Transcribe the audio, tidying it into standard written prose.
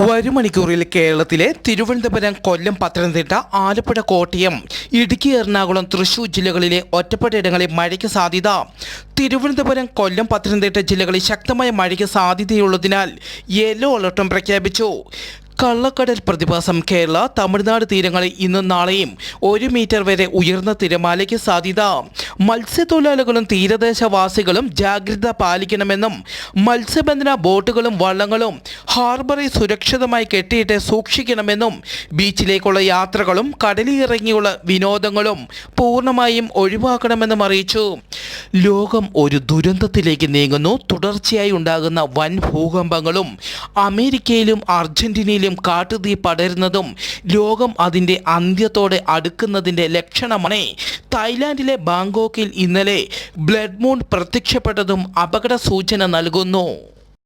വരും മണിക്കൂറിൽ കേരളത്തിലെ തിരുവനന്തപുരം, കൊല്ലം, പത്തനംതിട്ട, ആലപ്പുഴ, കോട്ടയം, ഇടുക്കി, എറണാകുളം, തൃശൂർ ജില്ലകളിലെ ഒറ്റപ്പെട്ടയിടങ്ങളിൽ മഴയ്ക്ക് സാധ്യത. തിരുവനന്തപുരം, കൊല്ലം, പത്തനംതിട്ട ജില്ലകളിൽ ശക്തമായ മഴയ്ക്ക് സാധ്യതയുള്ളതിനാൽ യെല്ലോ അലർട്ടും പ്രഖ്യാപിച്ചു. കള്ളക്കടൽ പ്രതിഭാസം കേരള, തമിഴ്നാട് തീരങ്ങളിൽ ഇന്നും നാളെയും 1 മീറ്റർ വരെ ഉയർന്ന തിരമാലയ്ക്ക് സാധ്യത. മത്സ്യത്തൊഴിലാളികളും തീരദേശവാസികളും ജാഗ്രത പാലിക്കണമെന്നും മത്സ്യബന്ധന ബോട്ടുകളും വള്ളങ്ങളും ഹാർബറിൽ സുരക്ഷിതമായി കെട്ടിയിട്ട് സൂക്ഷിക്കണമെന്നും ബീച്ചിലേക്കുള്ള യാത്രകളും കടലിലിറങ്ങിയുള്ള വിനോദങ്ങളും പൂർണ്ണമായും ഒഴിവാക്കണമെന്നും അറിയിച്ചു. ലോകം ഒരു ദുരന്തത്തിലേക്ക് നീങ്ങുന്നു. തുടർച്ചയായി ഉണ്ടാകുന്ന വൻ ഭൂകമ്പങ്ങളും അമേരിക്കയിലും അർജന്റീനയിലും കാട്ടുതീ പടരുന്നതും ലോകം അതിൻ്റെ അന്ത്യത്തോടെ അടുക്കുന്നതിൻ്റെ ലക്ഷണമാണ്. തായ്ലാൻഡിലെ ബാങ്കോക്കിൽ ഇന്നലെ ബ്ലഡ് മൂൺ പ്രത്യക്ഷപ്പെട്ടതും അപകട സൂചന നൽകുന്നു.